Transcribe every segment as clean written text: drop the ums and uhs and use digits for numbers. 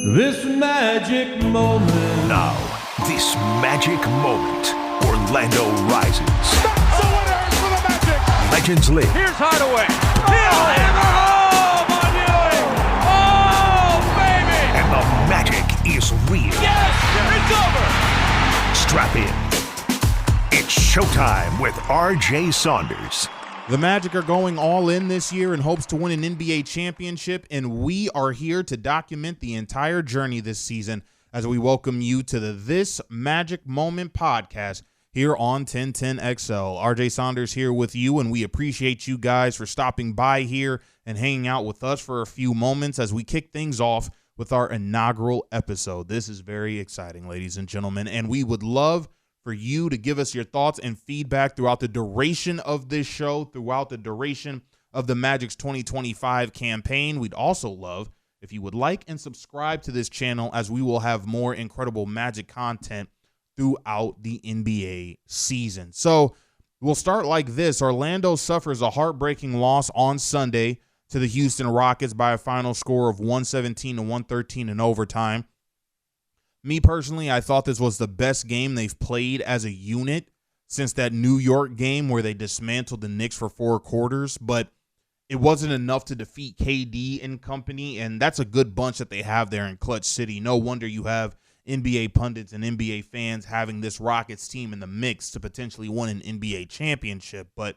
This magic moment. Now, this magic moment. Orlando rises. That's the winner for the Magic. Legends live. Here's Hardaway. He'll hammer home on Ewing. Oh, baby. And the magic is real. Yes, it's over. Strap in. It's showtime with R.J. Saunders. The Magic are going all in this year in hopes to win an NBA championship, and we are here to document the entire journey this season as we welcome you to the This Magic Moment podcast here on 1010XL. RJ Saunders here with you, and we appreciate you guys for stopping by here and hanging out with us for a few moments as we kick things off with our inaugural episode. This is very exciting, ladies and gentlemen, and we would love for you to give us your thoughts and feedback throughout the duration of this show, throughout the duration of the Magic's 2025 campaign. We'd also love if you would like and subscribe to this channel, as we will have more incredible Magic content throughout the NBA season. So we'll start like this. Orlando suffers a heartbreaking loss on Sunday to the Houston Rockets by a final score of 117-113 in overtime. Me personally, I thought this was the best game they've played as a unit since that New York game where they dismantled the Knicks for 4 quarters, but it wasn't enough to defeat KD and company, and that's a good bunch that they have there in Clutch City. No wonder you have NBA pundits and NBA fans having this Rockets team in the mix to potentially win an NBA championship, but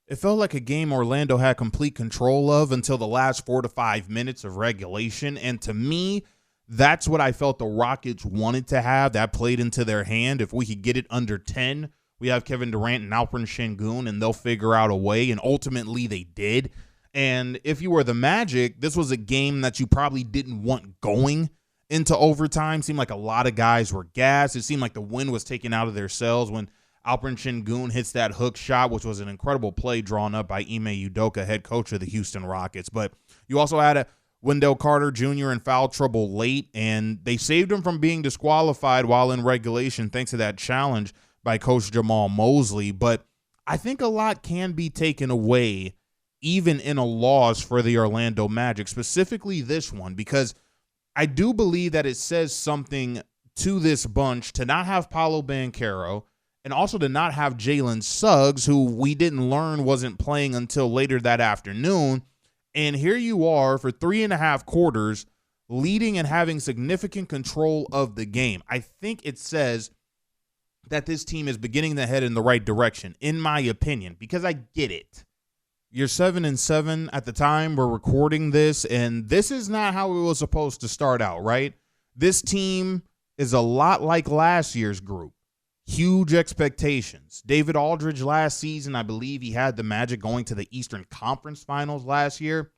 it felt like a game Orlando had complete control of until the last 4 to 5 minutes of regulation, and to me, that's what I felt the Rockets wanted to have. That played into their hand. If we could get it under 10, we have Kevin Durant and Alperen Şengün, and they'll figure out a way, and ultimately they did. And if you were the Magic, this was a game that you probably didn't want going into overtime. Seemed like a lot of guys were gassed. It seemed like the wind was taken out of their sails when Alperen Şengün hits that hook shot, which was an incredible play drawn up by Ime Udoka, head coach of the Houston Rockets. But you also had Wendell Carter Jr. in foul trouble late, and they saved him from being disqualified while in regulation thanks to that challenge by Coach Jamal Mosley. But I think a lot can be taken away even in a loss for the Orlando Magic, specifically this one, because I do believe that it says something to this bunch to not have Paolo Banchero and also to not have Jalen Suggs, who we didn't learn wasn't playing until later that afternoon. And here you are for 3.5 quarters leading and having significant control of the game. I think it says that this team is beginning to head in the right direction, in my opinion, because I get it. You're 7-7 at the time we're recording this, and this is not how it was supposed to start out, right? This team is a lot like last year's group. Huge expectations. David Aldridge last season, I believe he had the Magic going to the Eastern Conference Finals last year.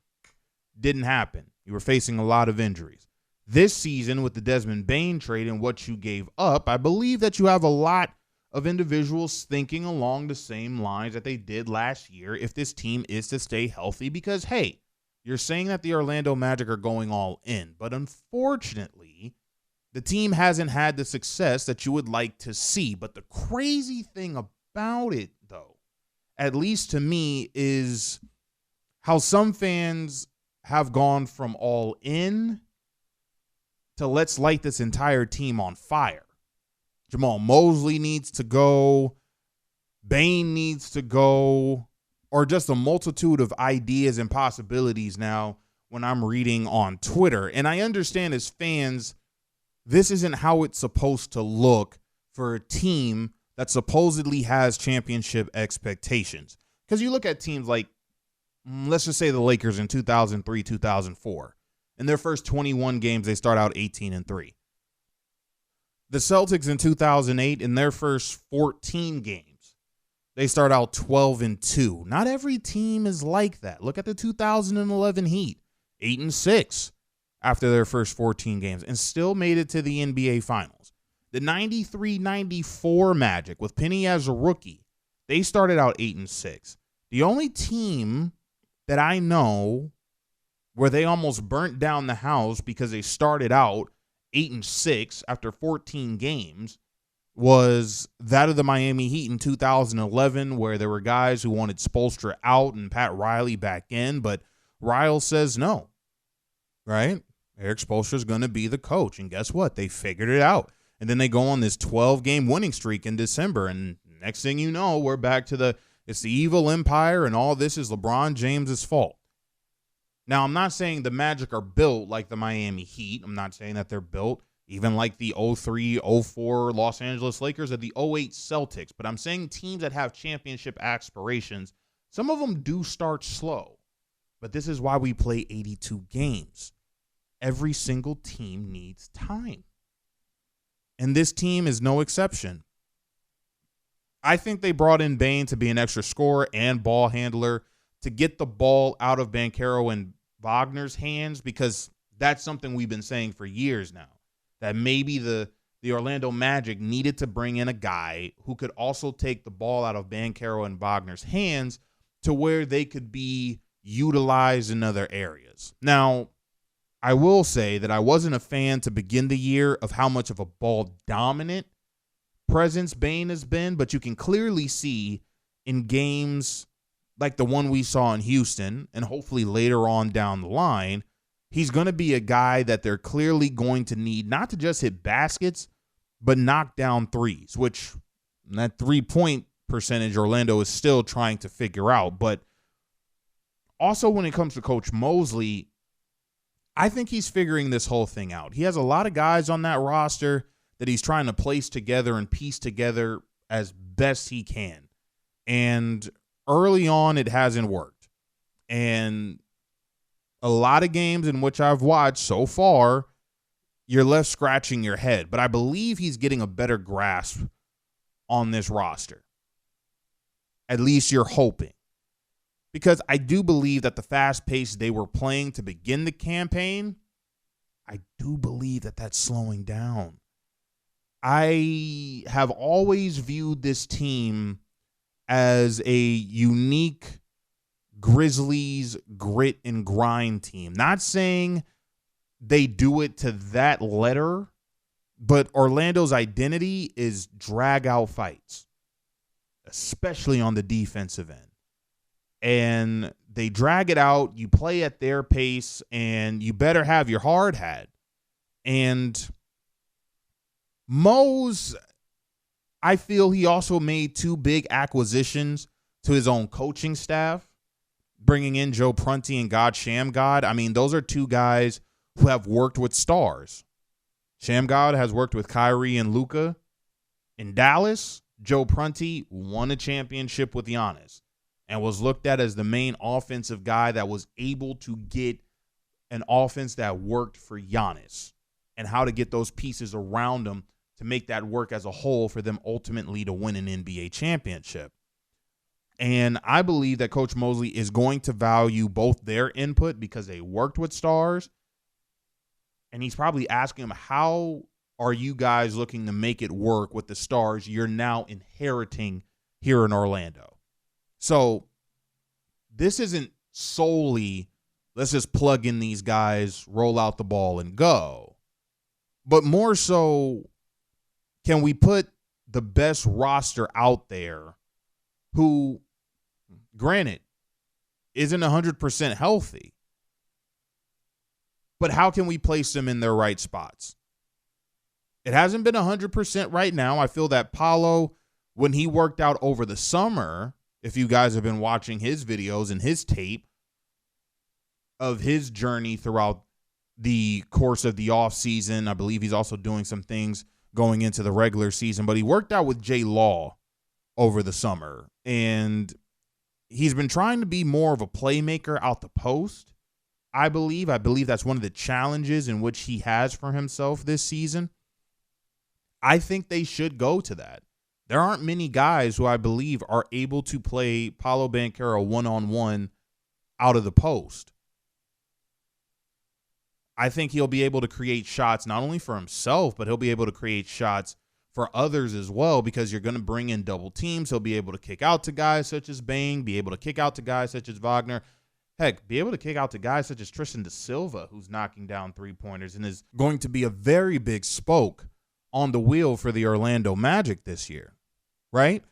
Didn't happen. You were facing a lot of injuries. This season with the Desmond Bane trade and what you gave up, I believe that you have a lot of individuals thinking along the same lines that they did last year if this team is to stay healthy, because, hey, you're saying that the Orlando Magic are going all in, but unfortunately, the team hasn't had the success that you would like to see. But the crazy thing about it, though, at least to me, is how some fans have gone from all in to let's light this entire team on fire. Jamal Mosley needs to go. Bane needs to go. Or just a multitude of ideas and possibilities now when I'm reading on Twitter. And I understand as fans, this isn't how it's supposed to look for a team that supposedly has championship expectations. Because you look at teams like, let's just say the Lakers in 2003, 2004. In their first 21 games, they start out 18-3. The Celtics in 2008, in their first 14 games, they start out 12-2. Not every team is like that. Look at the 2011 Heat, 8-6. After their first 14 games, and still made it to the NBA Finals. The 93-94 Magic, with Penny as a rookie, they started out 8-6. The only team that I know where they almost burnt down the house because they started out 8-6 after 14 games was that of the Miami Heat in 2011, where there were guys who wanted Spoelstra out and Pat Riley back in, but Ryle says no, right? Eric Spoelstra is going to be the coach. And guess what? They figured it out. And then they go on this 12-game winning streak in December. And next thing you know, we're back to it's the evil empire, and all this is LeBron James's fault. Now, I'm not saying the Magic are built like the Miami Heat. I'm not saying that they're built even like the 03-04 Los Angeles Lakers or the 08 Celtics. But I'm saying teams that have championship aspirations, some of them do start slow. But this is why we play 82 games. Every single team needs time. And this team is no exception. I think they brought in Bane to be an extra scorer and ball handler to get the ball out of Banchero and Wagner's hands, because that's something we've been saying for years now, that maybe the Orlando Magic needed to bring in a guy who could also take the ball out of Banchero and Wagner's hands to where they could be utilized in other areas. Now, I will say that I wasn't a fan to begin the year of how much of a ball dominant presence Bane has been, but you can clearly see in games like the one we saw in Houston, and hopefully later on down the line, he's going to be a guy that they're clearly going to need not to just hit baskets, but knock down threes, which that 3-point percentage Orlando is still trying to figure out. But also when it comes to Coach Mosley, I think he's figuring this whole thing out. He has a lot of guys on that roster that he's trying to place together and piece together as best he can. And early on, it hasn't worked. And a lot of games in which I've watched so far, you're left scratching your head. But I believe he's getting a better grasp on this roster. At least you're hoping. Because I do believe that the fast pace they were playing to begin the campaign, I do believe that that's slowing down. I have always viewed this team as a unique Grizzlies grit and grind team. Not saying they do it to that letter, but Orlando's identity is drag out fights, especially on the defensive end. And they drag it out, you play at their pace, and you better have your hard hat. And Mose, I feel he also made 2 big acquisitions to his own coaching staff, bringing in Joe Prunty and God Shamgod. I mean, those are 2 guys who have worked with stars. Shamgod has worked with Kyrie and Luka. In Dallas, Joe Prunty won a championship with Giannis and was looked at as the main offensive guy that was able to get an offense that worked for Giannis and how to get those pieces around him to make that work as a whole for them ultimately to win an NBA championship. And I believe that Coach Mosley is going to value both their input because they worked with stars, and he's probably asking them, how are you guys looking to make it work with the stars you're now inheriting here in Orlando? So this isn't solely, let's just plug in these guys, roll out the ball, and go. But more so, can we put the best roster out there who, granted, isn't 100% healthy, but how can we place them in their right spots? It hasn't been 100% right now. I feel that Paolo, when he worked out over the summer, if you guys have been watching his videos and his tape of his journey throughout the course of the offseason, I believe he's also doing some things going into the regular season, but he worked out with J Law over the summer, and he's been trying to be more of a playmaker out the post. I believe that's one of the challenges in which he has for himself this season. I think they should go to that. There aren't many guys who I believe are able to play Paolo Banchero one-on-one out of the post. I think he'll be able to create shots not only for himself, but he'll be able to create shots for others as well, because you're going to bring in double teams. He'll be able to kick out to guys such as Bang, be able to kick out to guys such as Wagner. Heck, be able to kick out to guys such as Tristan da Silva, who's knocking down 3-pointers and is going to be a very big spoke on the wheel for the Orlando Magic this year, right?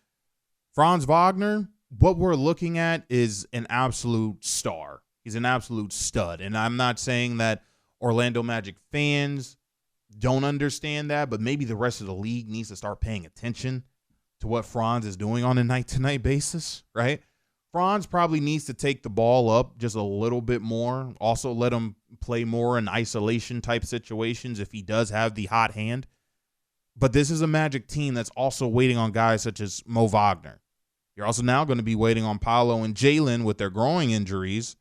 Franz Wagner, what we're looking at is an absolute star. He's an absolute stud. And I'm not saying that Orlando Magic fans don't understand that, but maybe the rest of the league needs to start paying attention to what Franz is doing on a night-to-night basis, right? Franz probably needs to take the ball up just a little bit more. Also let him play more in isolation type situations if he does have the hot hand. But this is a Magic team that's also waiting on guys such as Mo Wagner. You're also now going to be waiting on Paolo and Jalen with their growing injuries,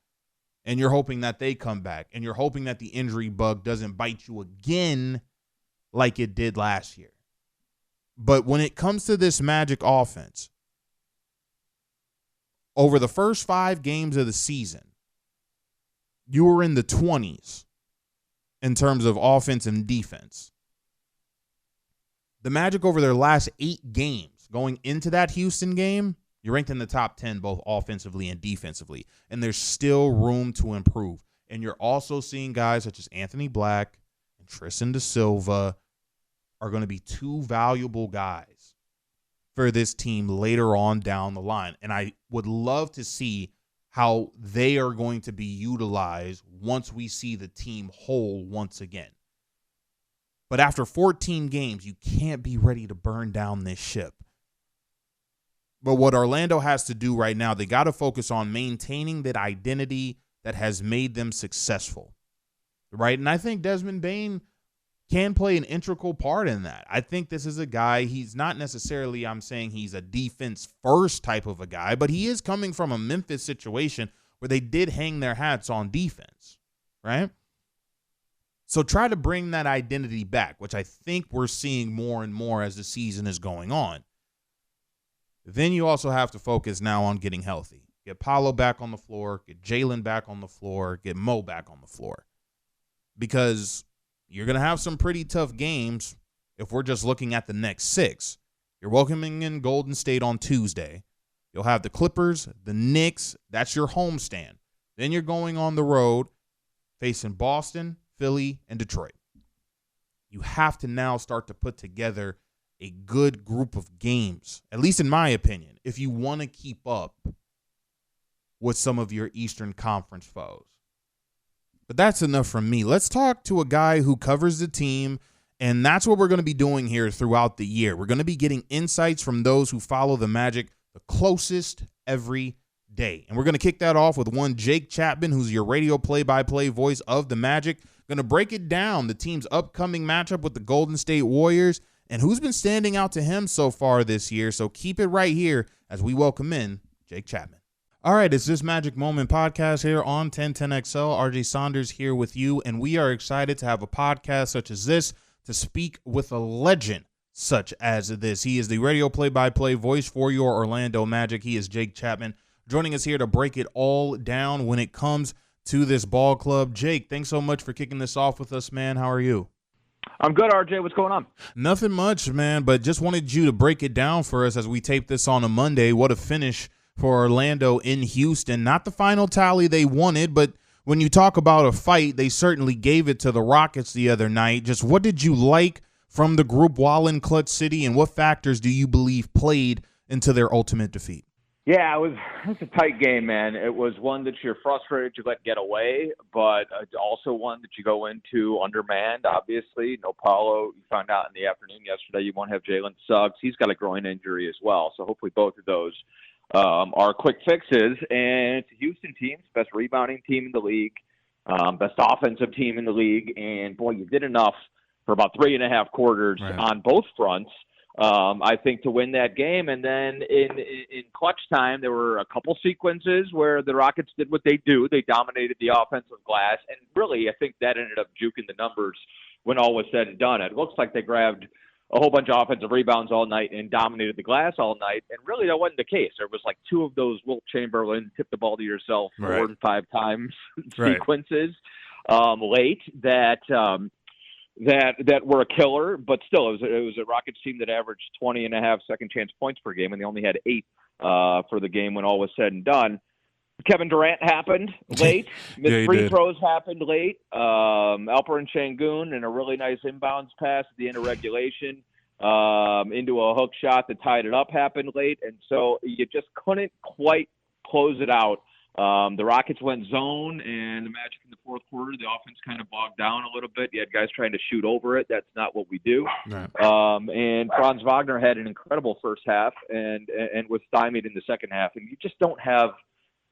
and you're hoping that they come back, and you're hoping that the injury bug doesn't bite you again like it did last year. But when it comes to this Magic offense, over the first 5 games of the season, you were in the 20s in terms of offense and defense. The Magic over their last 8 games going into that Houston game, you're ranked in the top 10 both offensively and defensively, and there's still room to improve. And you're also seeing guys such as Anthony Black and Tristan Da Silva are going to be 2 valuable guys for this team later on down the line. And I would love to see how they are going to be utilized once we see the team whole once again. But after 14 games, you can't be ready to burn down this ship. But what Orlando has to do right now, they got to focus on maintaining that identity that has made them successful, right? And I think Desmond Bane can play an integral part in that. I think this is a guy, he's not necessarily, I'm saying he's a defense first type of a guy, but he is coming from a Memphis situation where they did hang their hats on defense, right? So try to bring that identity back, which I think we're seeing more and more as the season is going on. Then you also have to focus now on getting healthy. Get Paolo back on the floor, get Jalen back on the floor, get Mo back on the floor. Because you're going to have some pretty tough games if we're just looking at the next 6. You're welcoming in Golden State on Tuesday. You'll have the Clippers, the Knicks. That's your homestand. Then you're going on the road facing Boston, Philly, and Detroit. You have to now start to put together a good group of games, at least in my opinion, if you want to keep up with some of your Eastern Conference foes. But that's enough from me. Let's talk to a guy who covers the team, and that's what we're going to be doing here throughout the year. We're going to be getting insights from those who follow the Magic the closest every day. And we're going to kick that off with one Jake Chapman, who's your radio play-by-play voice of the Magic. Going to break it down, the team's upcoming matchup with the Golden State Warriors, and who's been standing out to him so far this year. So keep it right here as we welcome in Jake Chapman. All right, it's this Magic Moment podcast here on 1010XL. RJ Saunders here with you, and we are excited to have a podcast such as this to speak with a legend such as this. He is the radio play-by-play voice for your Orlando Magic. He is Jake Chapman, joining us here to break it all down when it comes to this ball club. Jake, thanks so much for kicking this off with us, man. How are you? I'm good, RJ. What's going on? Nothing much, man, but just wanted you to break it down for us as we tape this on a Monday. What a finish for Orlando in Houston. Not the final tally they wanted, but when you talk about a fight, they certainly gave it to the Rockets the other night. Just what did you like from the group while in Clutch City, and what factors do you believe played into their ultimate defeat? Yeah, it was a tight game, man. It was one that you're frustrated to let get away, but also one that you go into undermanned, obviously. No Paulo. You found out in the afternoon yesterday you won't have Jalen Suggs. He's got a groin injury as well, so hopefully both of those are quick fixes. And it's a Houston team, best rebounding team in the league, best offensive team in the league, and, boy, you did enough for about 3.5 quarters on both fronts. I think to win that game. And then in clutch time, there were a couple sequences where the Rockets did what they do. They dominated the offensive glass. And really, I think that ended up juking the numbers when all was said and done. It looks like they grabbed a whole bunch of offensive rebounds all night and dominated the glass all night. And really, that wasn't the case. There was like 2 of those Wilt Chamberlain tip the ball to yourself 4 and 5 times sequences late that were a killer, but still, it was a Rockets team that averaged 20.5 second chance points per game, and they only had 8 for the game when all was said and done. Kevin Durant happened late. Free throws happened late. Alperen Şengün and a really nice inbounds pass at the end of regulation into a hook shot that tied it up happened late, and so you just couldn't quite close it out The Rockets went zone, and the Magic in the fourth quarter, the offense kind of bogged down a little bit. You had guys trying to shoot over it. That's not what we do. Right. And Franz Wagner had an incredible first half and was stymied in the second half. And you just don't have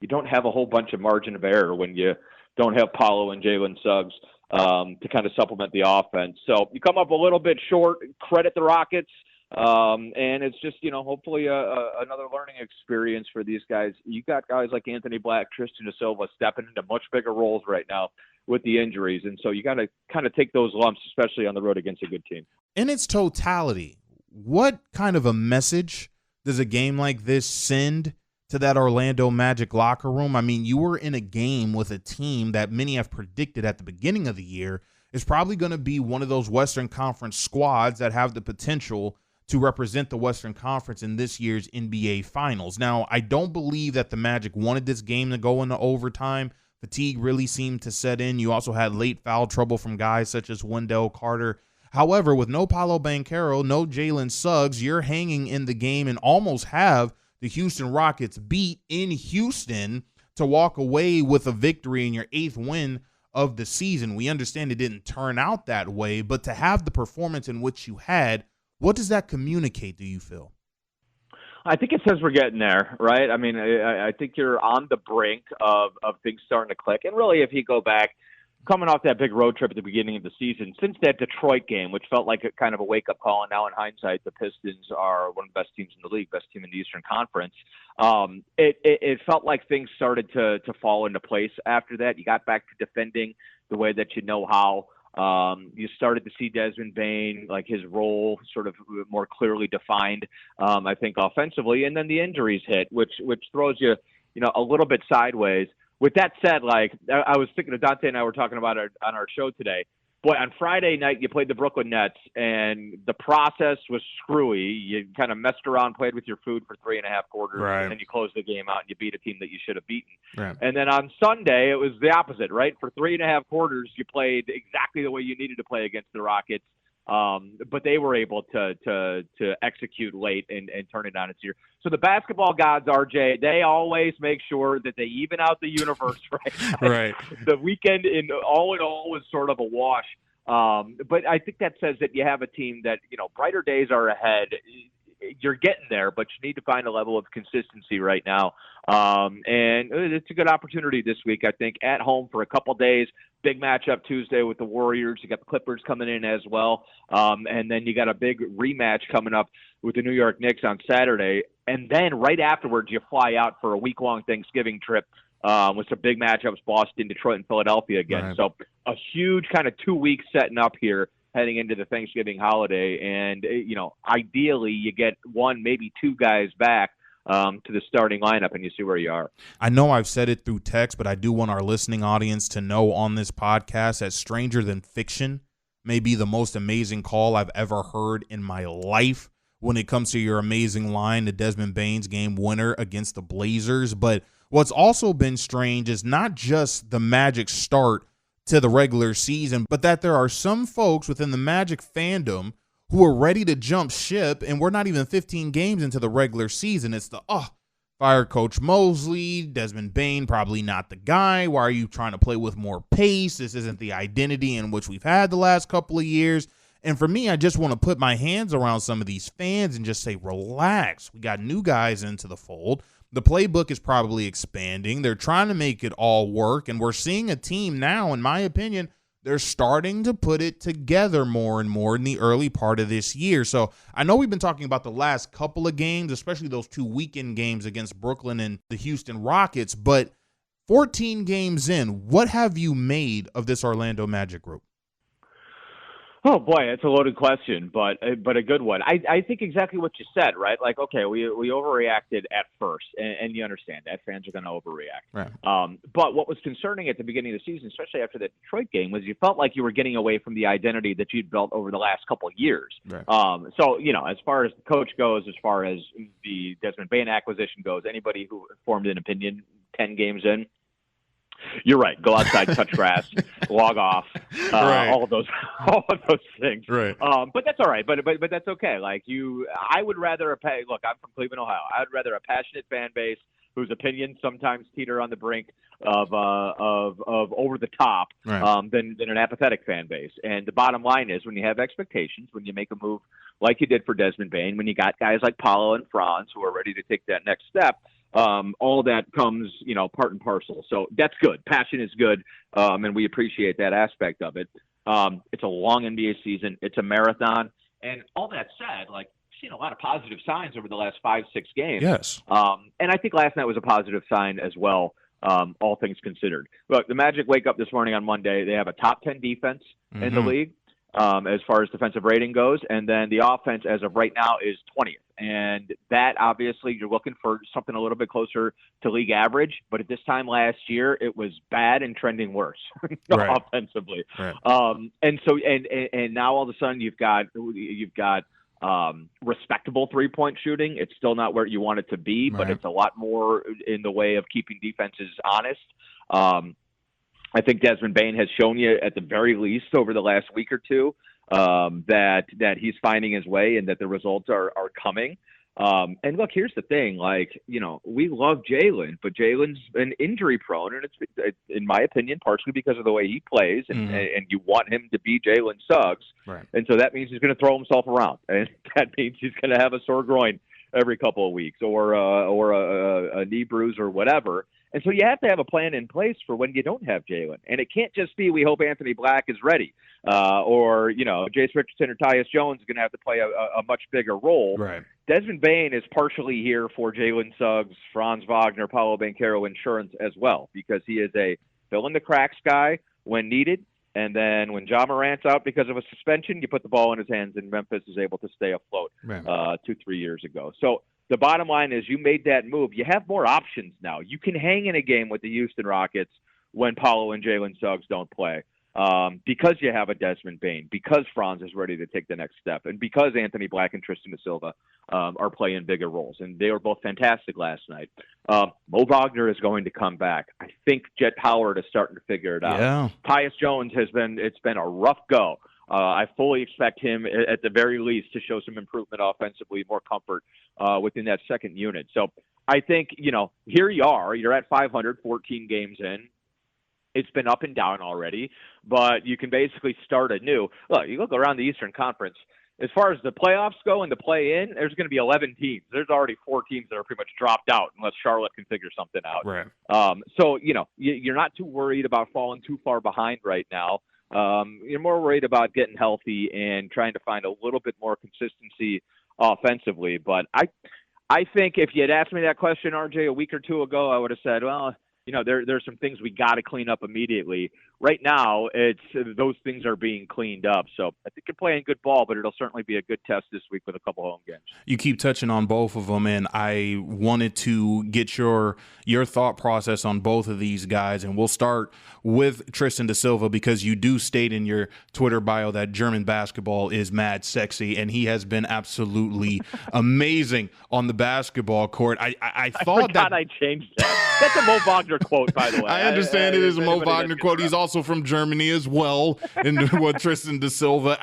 a whole bunch of margin of error when you don't have Paolo and Jalen Suggs to kind of supplement the offense. So you come up a little bit short. Credit the Rockets. And it's just, hopefully another learning experience for these guys. You got guys like Anthony Black, Tristan da Silva stepping into much bigger roles right now with the injuries. And so you got to kind of take those lumps, especially on the road against a good team. In its totality, what kind of a message does a game like this send to that Orlando Magic locker room? I mean, you were in a game with a team that many have predicted at the beginning of the year is probably going to be one of those Western Conference squads that have the potential to represent the Western Conference in this year's NBA Finals. Now, I don't believe that the Magic wanted this game to go into overtime. Fatigue really seemed to set in. You also had late foul trouble from guys such as Wendell Carter. However, with no Paolo Banchero, no Jalen Suggs, you're hanging in the game and almost have the Houston Rockets beat in Houston to walk away with a victory in your 8th win of the season. We understand it didn't turn out that way, but to have the performance in which you had, what does that communicate, do you feel? I think it says we're getting there, right? I mean, I think you're on the brink of things starting to click. And really, if you go back, coming off that big road trip at the beginning of the season, since that Detroit game, which felt like a kind of a wake-up call, and now in hindsight, the Pistons are one of the best teams in the league, best team in the Eastern Conference, it felt like things started to fall into place after that. You got back to defending the way that you know how. You started to see Desmond Bane, like his role sort of more clearly defined, I think, offensively. And then the injuries hit, which throws you, a little bit sideways. With that said, like I was thinking of Dante and I were talking about it on our show today. Boy, on Friday night, you played the Brooklyn Nets, and the process was screwy. You kind of messed around, played with your food for 3.5 quarters, right, and then you closed the game out and you beat a team that you should have beaten. Right. And then on Sunday, it was the opposite, right? For 3.5 quarters, you played exactly the way you needed to play against the Rockets. But they were able to execute late and turn it on its ear. So the basketball gods, RJ, they always make sure that they even out the universe, right? Right. The weekend in all was sort of a wash. But I think that says that you have a team that, brighter days are ahead. You're getting there, but you need to find a level of consistency right now. And it's a good opportunity this week, I think, at home for a couple days. Big matchup Tuesday with the Warriors. You got the Clippers coming in as well. And then you got a big rematch coming up with the New York Knicks on Saturday. And then right afterwards, you fly out for a week-long Thanksgiving trip with some big matchups, Boston, Detroit, and Philadelphia again. Right. So a huge kind of 2 weeks setting up here heading into the Thanksgiving holiday. And, ideally you get one, maybe two guys back to the starting lineup, and you see where you are. I know I've said it through text, but I do want our listening audience to know on this podcast that Stranger Than Fiction may be the most amazing call I've ever heard in my life when it comes to your amazing line, the Desmond Bane's game winner against the Blazers. But what's also been strange is not just the Magic start to the regular season, but that there are some folks within the Magic fandom who are ready to jump ship, and we're not even 15 games into the regular season. It's fire Coach Mosley, Desmond Bane, probably not the guy. Why are you trying to play with more pace? This isn't the identity in which we've had the last couple of years. And for me, I just want to put my hands around some of these fans and just say, relax. We got new guys into the fold. The playbook is probably expanding. They're trying to make it all work, and we're seeing a team now, in my opinion, they're starting to put it together more and more in the early part of this year. So I know we've been talking about the last couple of games, especially those 2 weekend games against Brooklyn and the Houston Rockets, but 14 games in, what have you made of this Orlando Magic group? Oh boy, it's a loaded question, but a good one. I think exactly what you said, right? Like, okay, we overreacted at first, and you understand that fans are going to overreact. Right. But what was concerning at the beginning of the season, especially after the Detroit game, was you felt like you were getting away from the identity that you'd built over the last couple of years. Right. So as far as the coach goes, as far as the Desmond Bane acquisition goes, anybody who formed an opinion 10 games in, you're right. Go outside, touch grass, log off, right. all of those things. Right. But that's all right. But that's okay. Like I would rather look. I'm from Cleveland, Ohio. I would rather a passionate fan base whose opinions sometimes teeter on the brink of over the top than an apathetic fan base. And the bottom line is, when you have expectations, when you make a move like you did for Desmond Bain, when you got guys like Paulo and Franz who are ready to take that next step, all that comes, part and parcel. So that's good. Passion is good, and we appreciate that aspect of it. It's a long NBA season. It's a marathon. And all that said, like, seen a lot of positive signs over the last 5-6 games. Yes. And I think last night was a positive sign as well, all things considered. Look, the Magic wake up this morning on Monday. They have a top 10 defense in the league as far as defensive rating goes. And then the offense, as of right now, is 20th. And that, obviously, you're looking for something a little bit closer to league average. But at this time last year, it was bad and trending worse offensively. Right. And so, and now all of a sudden you've got respectable three-point shooting. It's still not where you want it to be, but it's a lot more in the way of keeping defenses honest. I think Desmond Bain has shown you, at the very least, over the last week or two, that he's finding his way and that the results are coming. And look, here's the thing, we love Jalen, but Jalen's been injury prone, and it's, in my opinion, partially because of the way he plays, and you want him to be Jalen Suggs. Right. And so that means he's going to throw himself around, and that means he's going to have a sore groin every couple of weeks or a knee bruise or whatever. And so you have to have a plan in place for when you don't have Jalen. And it can't just be, we hope Anthony Black is ready, or Jace Richardson or Tyus Jones is going to have to play a much bigger role. Right. Desmond Bain is partially here for Jalen Suggs, Franz Wagner, Paulo Banchero insurance as well, because he is a fill-in-the-cracks guy when needed. And then when Ja Morant's out because of a suspension, you put the ball in his hands, and Memphis is able to stay afloat 2-3 years ago. So the bottom line is, you made that move. You have more options now. You can hang in a game with the Houston Rockets when Paulo and Jalen Suggs don't play, because you have a Desmond Bain, because Franz is ready to take the next step, and because Anthony Black and Tristan da Silva are playing bigger roles. And they were both fantastic last night. Mo Wagner is going to come back. I think Jet Howard is starting to figure it out. Yeah. Tyus Jones it's been a rough go. I fully expect him, at the very least, to show some improvement offensively, more comfort within that second unit. So I think, here you are. You're at 500, 14 games in. It's been up and down already, but you can basically start anew. Look, you look around the Eastern Conference. As far as the playoffs go and the play-in, there's going to be 11 teams. There's already 4 teams that are pretty much dropped out, unless Charlotte can figure something out. Right. So, you're not too worried about falling too far behind right now. You're more worried about getting healthy and trying to find a little bit more consistency offensively. But I think if you had asked me that question, RJ, a week or two ago, I would have said, well, there's some things we got to clean up immediately. Right now, those things are being cleaned up. So I think you're playing good ball, but it'll certainly be a good test this week with a couple home games. You keep touching on both of them, and I wanted to get your thought process on both of these guys. And we'll start with Tristan da Silva, because you do state in your Twitter bio that German basketball is mad sexy, and he has been absolutely amazing on the basketball court. I thought I changed that. That's a Mo Wagner quote, by the way. I understand it is a Mo Wagner quote. He's also from Germany as well, and what Tristan da Silva.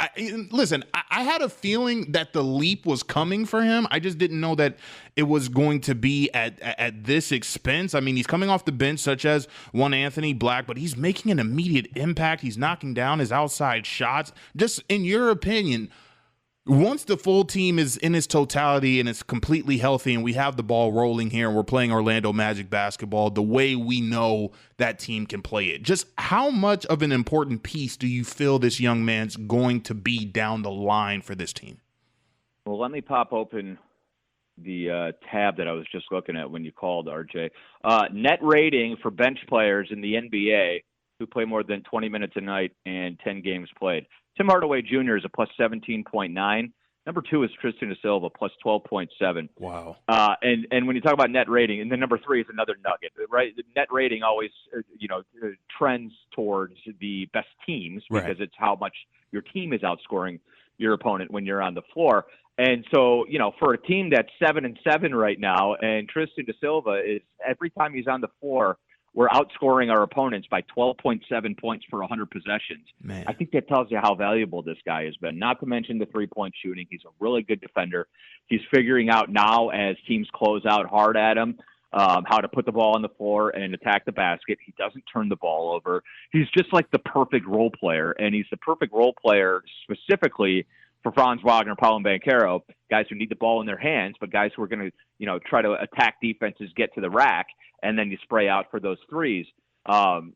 Listen, I had a feeling that the leap was coming for him. I just didn't know that it was going to be at this expense. I mean, he's coming off the bench, such as one Anthony Black, but he's making an immediate impact. He's knocking down his outside shots. Just in your opinion, once the full team is in its totality and it's completely healthy and we have the ball rolling here and we're playing Orlando Magic basketball the way we know that team can play it, just how much of an important piece do you feel this young man's going to be down the line for this team? Well, let me pop open the tab that I was just looking at when you called, RJ. Net rating for bench players in the NBA who play more than 20 minutes a night and 10 games played. Tim Hardaway Jr. is a plus 17.9. Number 2 is Tristan da Silva, plus 12.7. Wow. And when you talk about net rating, and then number 3 is another nugget, right? The net rating always, trends towards the best teams, because it's how much your team is outscoring your opponent when you're on the floor. And so, for a team that's 7-7 right now, and Tristan da Silva is, every time he's on the floor, we're outscoring our opponents by 12.7 points per 100 possessions. Man. I think that tells you how valuable this guy has been. Not to mention the three-point shooting. He's a really good defender. He's figuring out now, as teams close out hard at him, how to put the ball on the floor and attack the basket. He doesn't turn the ball over. He's just like the perfect role player, and he's the perfect role player specifically for Franz Wagner, Paolo Banchero, guys who need the ball in their hands, but guys who are going to, try to attack defenses, get to the rack, and then you spray out for those threes.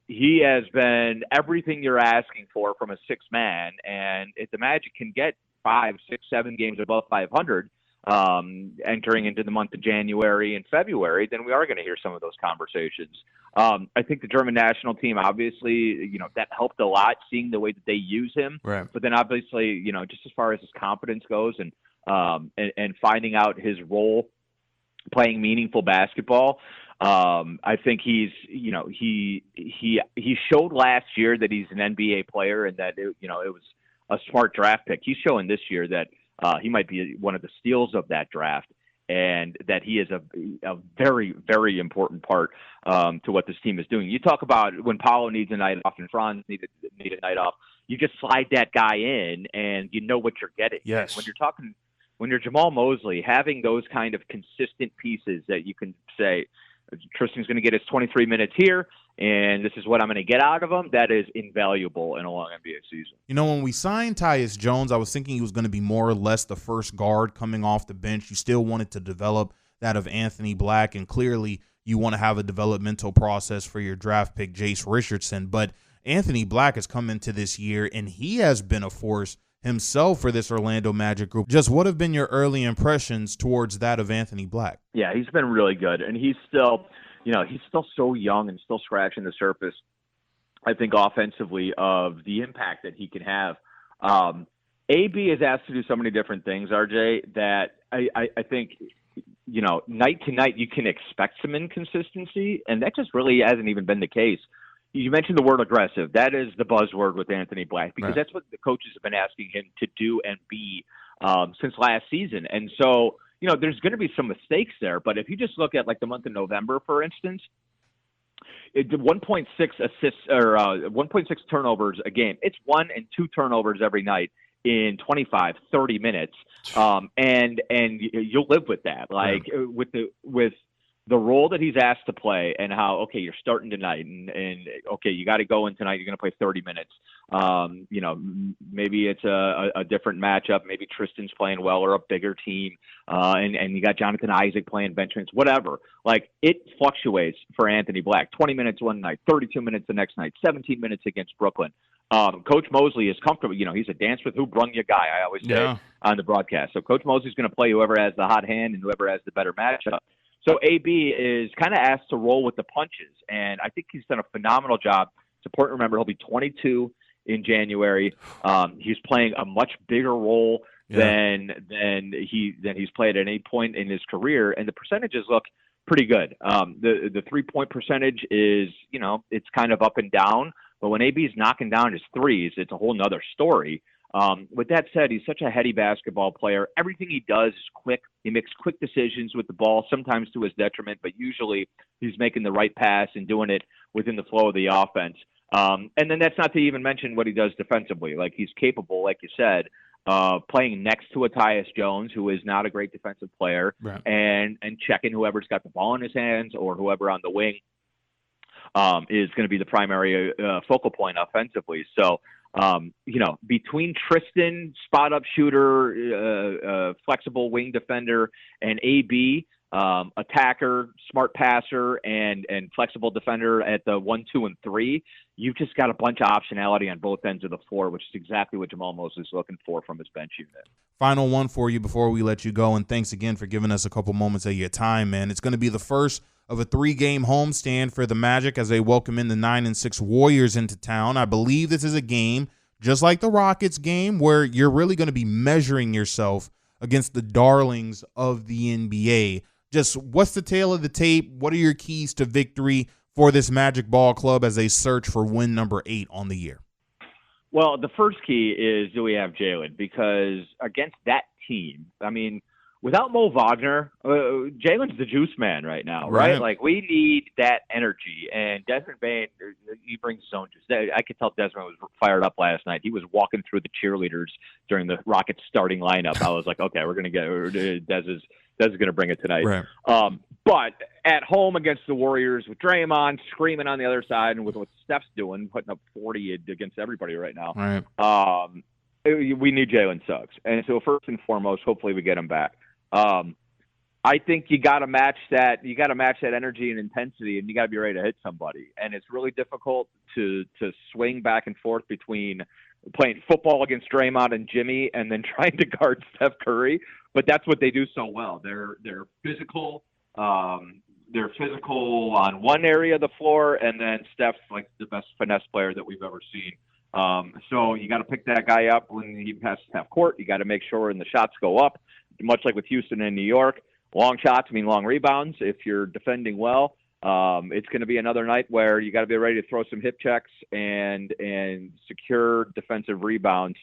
He has been everything you're asking for from a six man, and if the Magic can get 5, 6, 7 games above 500 entering into the month of January and February, then we are going to hear some of those conversations. I think the German national team, obviously, that helped a lot, seeing the way that they use him. Right. But then obviously, just as far as his confidence goes and finding out his role, playing meaningful basketball, I think he showed last year that he's an NBA player and that it was a smart draft pick. He's showing this year that he might be one of the steals of that draft, and that he is a very, very important part to what this team is doing. You talk about when Paolo needs a night off and Franz need a night off, you just slide that guy in and you know what you're getting. Yes. When you're Jamal Mosley, having those kind of consistent pieces that you can say, Tristan's going to get his 23 minutes here, and this is what I'm going to get out of him, that is invaluable in a long NBA season. When we signed Tyus Jones, I was thinking he was going to be more or less the first guard coming off the bench. You still wanted to develop that of Anthony Black, and clearly you want to have a developmental process for your draft pick, Jace Richardson. But Anthony Black has come into this year, and he has been a force himself for this Orlando Magic group. Just what have been your early impressions towards that of Anthony Black? Yeah, he's been really good, and he's still so young and still scratching the surface, I think, offensively of the impact that he can have. AB is asked to do so many different things, RJ, that I think, night to night you can expect some inconsistency, and that just really hasn't even been the case. You mentioned the word aggressive. That is the buzzword with Anthony Black, because that's what the coaches have been asking him to do and be since last season. And so, there's going to be some mistakes there. But if you just look at like the month of November, for instance, it did 1.6 assists or 1.6 turnovers a game. It's 1 and 2 turnovers every night in 25, 30 minutes. And you'll live with that. Like with the role that he's asked to play and how, okay, you're starting tonight and okay, you got to go in tonight. You're going to play 30 minutes. Maybe it's a different matchup. Maybe Tristan's playing well or a bigger team. And you got Jonathan Isaac playing bench minutes, whatever. Like, it fluctuates for Anthony Black. 20 minutes one night, 32 minutes the next night, 17 minutes against Brooklyn. Coach Mosley is comfortable. He's a dance with who brung you guy, I always say on the broadcast. So Coach Mosley's going to play whoever has the hot hand and whoever has the better matchup. So AB is kind of asked to roll with the punches, and I think he's done a phenomenal job. It's important to remember he'll be 22 in January. He's playing a much bigger role than he's played at any point in his career, and the percentages look pretty good. The 3-point percentage is, it's kind of up and down, but when AB is knocking down his threes, it's a whole nother story. With that said, he's such a heady basketball player. Everything he does is quick. He makes quick decisions with the ball, sometimes to his detriment, but usually he's making the right pass and doing it within the flow of the offense. And then that's not to even mention what he does defensively. Like, he's capable, like you said, playing next to a Tyus Jones, who is not a great defensive player, and checking whoever's got the ball in his hands or whoever on the wing is going to be the primary focal point offensively. So, between Tristan, spot-up shooter, flexible wing defender, and AB, attacker, smart passer, and flexible defender at the 1, 2, and 3, you've just got a bunch of optionality on both ends of the floor, which is exactly what Jamal Mosley is looking for from his bench unit. Final one for you before we let you go, and thanks again for giving us a couple moments of your time, man. It's going to be the first of a 3-game homestand for the Magic as they welcome in the 9-6 Warriors into town. I believe this is a game, just like the Rockets game, where you're really going to be measuring yourself against the darlings of the NBA. Just what's the tale of the tape? What are your keys to victory for this Magic Ball Club as they search for win number 8 on the year? Well, the first key is, do we have Jalen? Because against that team, I mean, without Mo Wagner, Jalen's the juice man right now, right? Like, we need that energy. And Desmond Bane, he brings his own juice. I could tell Desmond was fired up last night. He was walking through the cheerleaders during the Rockets starting lineup. I was like, okay, we're going to get Dez's Dez is going to bring it tonight. Right. But at home against the Warriors with Draymond screaming on the other side and with what Steph's doing, putting up 40 against everybody right now, Right. we need Jalen Suggs. And so first and foremost, hopefully we get him back. I think you got to match that. You got to match that energy and intensity, and you got to be ready to hit somebody. And it's really difficult to swing back and forth between playing football against Draymond and Jimmy and then trying to guard Steph Curry. But that's what they do so well. They're physical. They're physical on one area of the floor, and then Steph's like the best finesse player that we've ever seen. So you got to pick that guy up when he passes half court. You got to make sure and the shots go up, much like with Houston and New York. Long shots mean long rebounds. If you're defending well, it's going to be another night where you got to be ready to throw some hip checks and secure defensive rebounds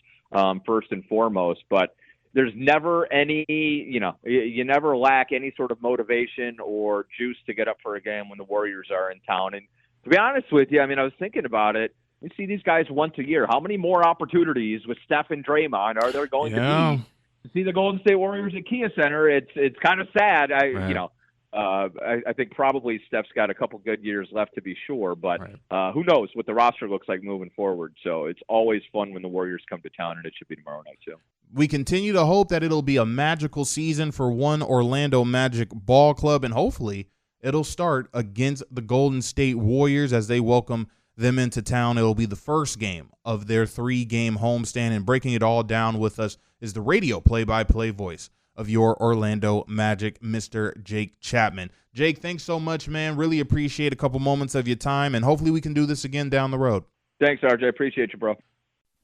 first and foremost. But there's never any, you never lack any sort of motivation or juice to get up for a game when the Warriors are in town. And to be honest with you, I mean, I was thinking about it. You see these guys once a year. How many more opportunities with Steph and Draymond are there going to be to see the Golden State Warriors at Kia Center? It's kind of sad. I think probably Steph's got a couple good years left to be sure, but who knows what the roster looks like moving forward. So it's always fun when the Warriors come to town, and it should be tomorrow night too. We continue to hope that it'll be a magical season for one Orlando Magic ball club, and hopefully it'll start against the Golden State Warriors as they welcome them into town. It'll be the first game of their 3-game homestand, and breaking it all down with us is the radio play-by-play voice of your Orlando Magic, Mr. Jake Chapman. Jake, thanks so much, man. Really appreciate a couple moments of your time, and hopefully we can do this again down the road. Thanks, RJ. Appreciate you, bro.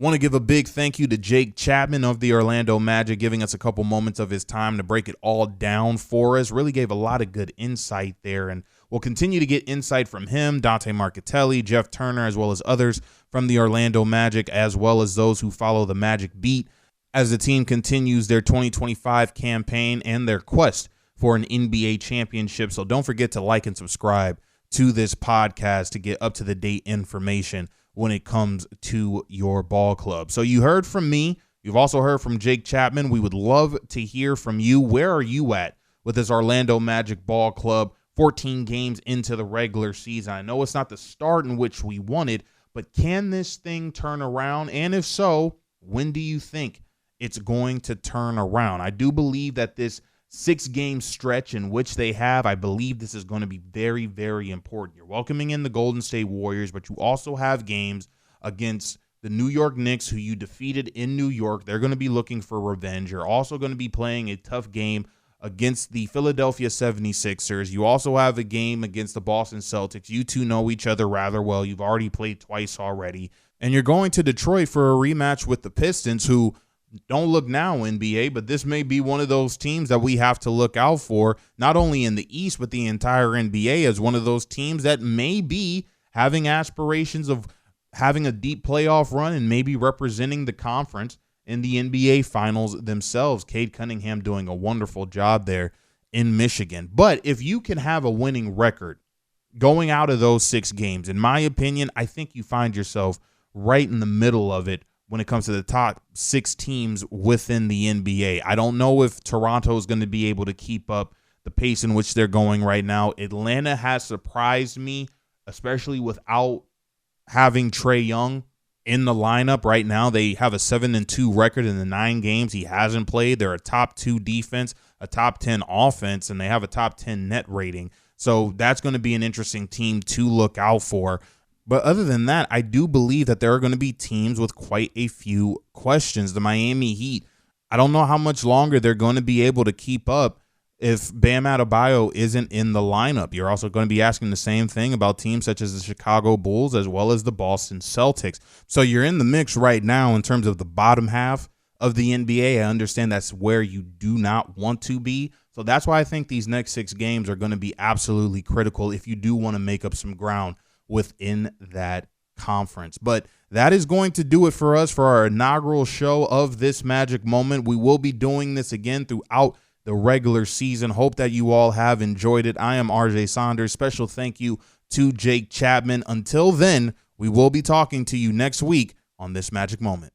Want to give a big thank you to Jake Chapman of the Orlando Magic, giving us a couple moments of his time to break it all down for us. Really gave a lot of good insight there, and we'll continue to get insight from him, Dante Marchitelli, Jeff Turner, as well as others from the Orlando Magic, as well as those who follow the Magic beat as the team continues their 2025 campaign and their quest for an NBA championship. So don't forget to like and subscribe to this podcast to get up-to-the-date information when it comes to your ball club. So you heard from me. You've also heard from Jake Chapman. We would love to hear from you. Where are you at with this Orlando Magic ball club 14 games into the regular season? I know it's not the start in which we wanted, but can this thing turn around? And if so, when do you think it's going to turn around? I do believe that this 6-game stretch in which they have, I believe this is going to be very, very important. You're welcoming in the Golden State Warriors, but you also have games against the New York Knicks, who you defeated in New York. They're going to be looking for revenge. You're also going to be playing a tough game against the Philadelphia 76ers. You also have a game against the Boston Celtics. You two know each other rather well. You've already played twice already. And you're going to Detroit for a rematch with the Pistons, who don't look now, NBA, but this may be one of those teams that we have to look out for, not only in the East, but the entire NBA, as one of those teams that may be having aspirations of having a deep playoff run and maybe representing the conference in the NBA Finals themselves. Cade Cunningham doing a wonderful job there in Michigan. But if you can have a winning record going out of those 6 games, in my opinion, I think you find yourself right in the middle of it when it comes to the top 6 teams within the NBA. I don't know if Toronto is going to be able to keep up the pace in which they're going right now. Atlanta has surprised me, especially without having Trae Young in the lineup right now. They have a 7-2 record in the 9 games he hasn't played. They're a top 2 defense, a top 10 offense, and they have a top 10 net rating. So that's going to be an interesting team to look out for. But other than that, I do believe that there are going to be teams with quite a few questions. The Miami Heat, I don't know how much longer they're going to be able to keep up if Bam Adebayo isn't in the lineup. You're also going to be asking the same thing about teams such as the Chicago Bulls as well as the Boston Celtics. So you're in the mix right now in terms of the bottom half of the NBA. I understand that's where you do not want to be. So that's why I think these next 6 games are going to be absolutely critical if you do want to make up some ground within that conference. But that is going to do it for us for our inaugural show of this Magic Moment. We will be doing this again throughout the regular season. Hope that you all have enjoyed it. I am RJ Saunders. Special thank you to Jake Chapman. Until then, we will be talking to you next week on this Magic Moment.